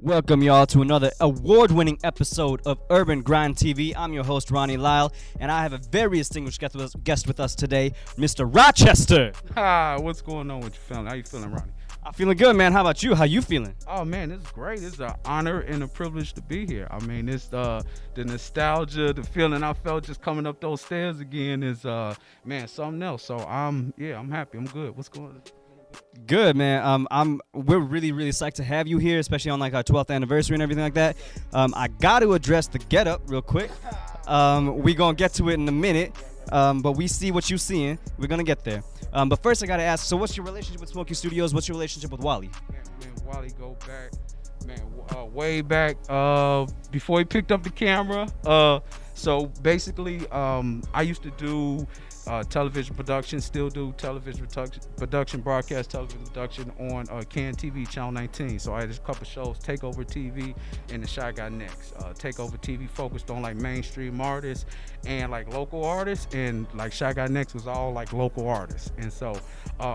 Welcome y'all to another award-winning episode of Urban Grind TV. I'm your host Ronnie Lyall, and I have a very distinguished guest with us today, Mr. Rochester. Hi, what's going on with you feeling? How you feeling, Ronnie? I'm feeling good, man. How about you? How you feeling? Oh man, this is great. It's an honor and a privilege to be here. I mean, it's the nostalgia, the feeling I felt just coming up those stairs again is man, something else. So I'm happy. I'm good. What's going on? Good, man. We're really psyched to have you here, especially on like our 12th anniversary and everything like that. I got to address the getup real quick. We gonna get to it in a minute, but we see what you seeing. We're gonna get there. But first, I gotta ask. So, what's your relationship with Smokey Studios? What's your relationship with Wally? Man, Wally go back, way back before he picked up the camera. So basically, I used to do television production, still do television production, broadcast television production on CAN TV, Channel 19. So I had a couple shows, Takeover TV and The Shy Guy Next. Takeover TV focused on like mainstream artists and like local artists, and like Shy Guy Next was all like local artists. And so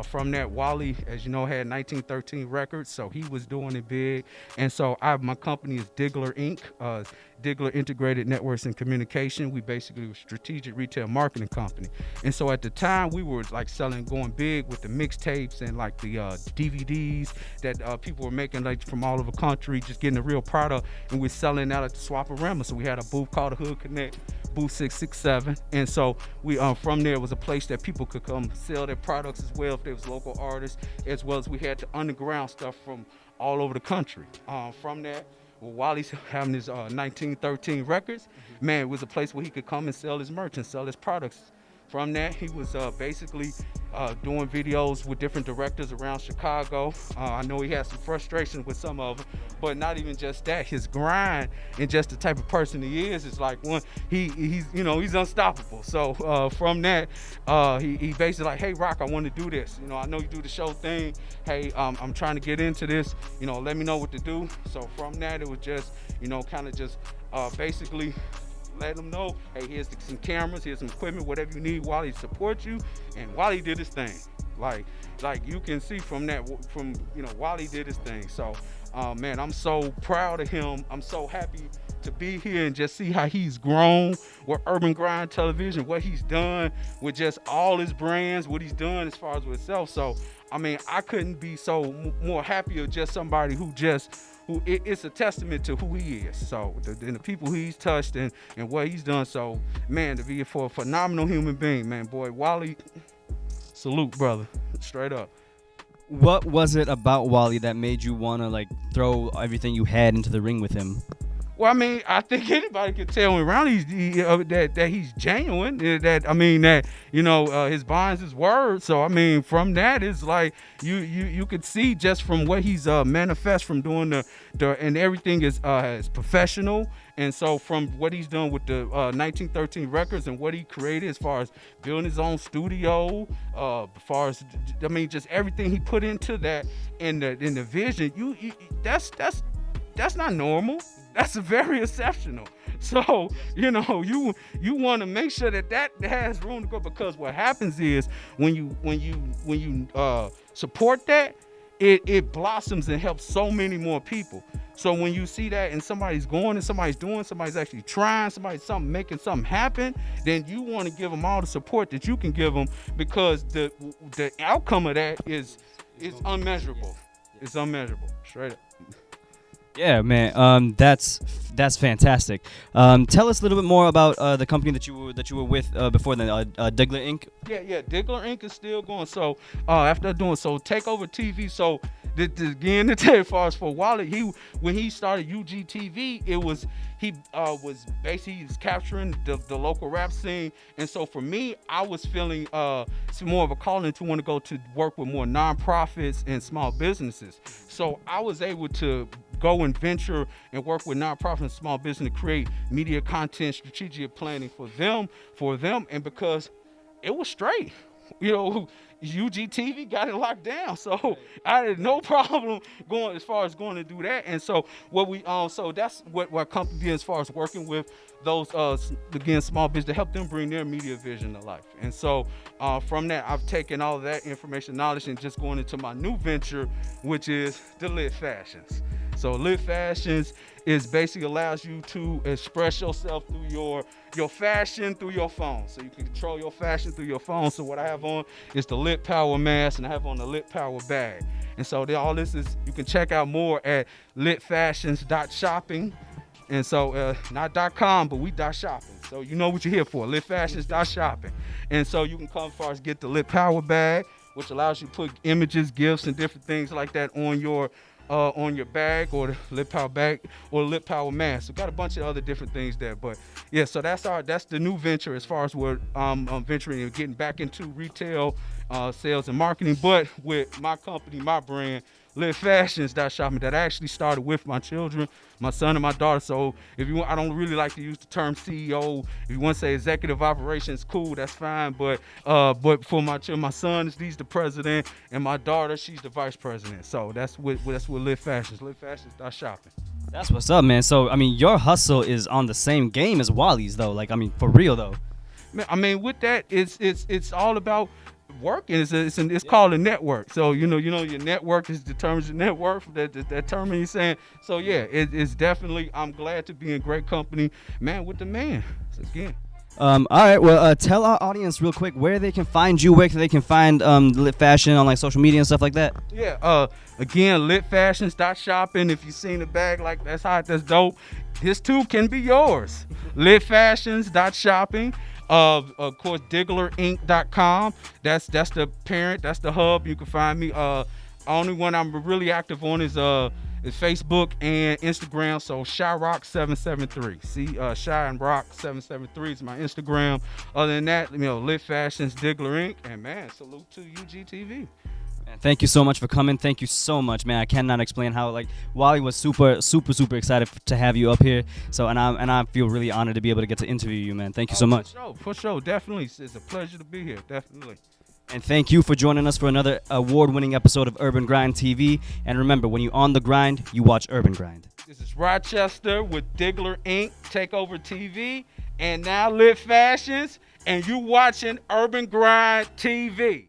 from that, Wally, as you know, had 1913 Records, so he was doing it big. And so my company is Ziggler Inc. Ziggler Integrated Networks and Communication. We basically were a strategic retail marketing company. And so at the time we were like going big with the mixtapes and like the DVDs that people were making like from all over the country, just getting the real product, and we're selling out at the Swaparama. So we had a booth called the Hood Connect, booth 667. And so we from there was a place that people could come sell their products as well if they was local artists, as well as we had the underground stuff from all over the country. From that, well, Wally's having his 1913 Records, man, it was a place where he could come and sell his merch and sell his products. From that, he was basically doing videos with different directors around Chicago. I know he had some frustration with some of them, but not even just that. His grind and just the type of person he is like one. He's unstoppable. So from that, he basically like, hey Rock, I want to do this. I know you do the show thing. Hey, I'm trying to get into this. Let me know what to do. So from that, it was just kind of just basically let them know, hey, here's some cameras, here's some equipment, whatever you need. Wally support you, and Wally did his thing. Like you can see from that, Wally did his thing. So, man, I'm so proud of him. I'm so happy to be here and just see how he's grown with Urban Grind Television, what he's done with just all his brands, what he's done as far as with himself. So, I mean, I couldn't be so more happier just somebody who it's a testament to who he is. So the people he's touched and what he's done. So man, to be for a phenomenal human being, man, boy, Wally, salute, brother, straight up. What was it about Wally that made you want to like throw everything you had into the ring with him? Well, I mean, I think anybody can tell when around that he's genuine. That his bonds, his words. So I mean, from that, it's like you could see just from what he's manifest from doing the and everything is professional. And so from what he's done with the 1913 Records and what he created as far as building his own studio, as far as just everything he put into that in the vision, that's not normal. That's very exceptional. So, you want to make sure that has room to go, because what happens is when you support that, it blossoms and helps so many more people. So when you see that and somebody's going and somebody's doing, somebody's actually trying, somebody's making something happen, then you want to give them all the support that you can give them, because the outcome of that is unmeasurable. It's unmeasurable, straight up. Yeah, man. That's fantastic. Tell us a little bit more about the company that you were with before then, Ziggler Inc. Yeah. Ziggler Inc. is still going. So after doing Takeover TV. So again, to tell you, as far as for Wally, when he started UGTV, he was basically capturing the local rap scene. And so for me, I was feeling some more of a calling to want to go to work with more nonprofits and small businesses. So I was able to go and venture and work with nonprofits and small business to create media content, strategic planning for them, and because it was straight, UGTV got it locked down, so I had no problem going to do that. And so so that's what our company did as far as working with those small business to help them bring their media vision to life. And so from that, I've taken all of that information, knowledge, and just going into my new venture, which is the Lit Fashions. So Lit Fashions is basically allows you to express yourself through your fashion through your phone. So you can control your fashion through your phone. So what I have on is the Lit Power mask, and I have on the Lit Power bag. And so all this is, you can check out more at litfashions.shopping. And so not .com, but we .shopping. So you know what you're here for, litfashions.shopping. And so you can come as far as get the Lit Power bag, which allows you to put images, gifts, and different things like that on your bag, or the Lit Power bag, or the Lit Power mask. So got a bunch of other different things there. But yeah, so that's the new venture as far as we're venturing and getting back into retail sales and marketing, but with my company, my brand, litfashions.shopping, that I actually started with my children, my son and my daughter. So if you want, I don't really like to use the term CEO. If you want to say executive operations, cool, that's fine. But for my children, my son he's the president, and my daughter, she's the vice president. So that's what Lit Fashions, litfashions.shopping. That's what's up, man. So I mean, your hustle is on the same game as Wally's, though. Like, I mean, for real though. Man, I mean, with that, it's all about working. It's called a network. So you know your network determines your net worth. That term you're saying. So yeah, it's definitely. I'm glad to be in great company, man, with the man. So again. All right. Well, tell our audience real quick where they can find you, where they can find Lit Fashion on like social media and stuff like that. Yeah. Again, litfashions.shopping. If you've seen the bag, like that's hot, that's dope. This too can be yours. litfashions.shopping. Of course, ZigglerInc.com. That's the parent. That's the hub. You can find me. Only one I'm really active on is Facebook and Instagram. So ShyRock773. See, Shy and Rock 773 is my Instagram. Other than that, Lit Fashions, Ziggler Inc. And man, salute to UGTV. Thank you so much for coming. Thank you so much, man. I cannot explain how Wally was super excited to have you up here. So and I feel really honored to be able to get to interview you, man. Thank you so much. For sure, definitely. It's a pleasure to be here, definitely. And thank you for joining us for another award-winning episode of Urban Grind TV. And remember, when you're on the grind, you watch Urban Grind. This is Rochester with Ziggler Inc. Takeover TV, and now Lit Fashions, and you watching Urban Grind TV.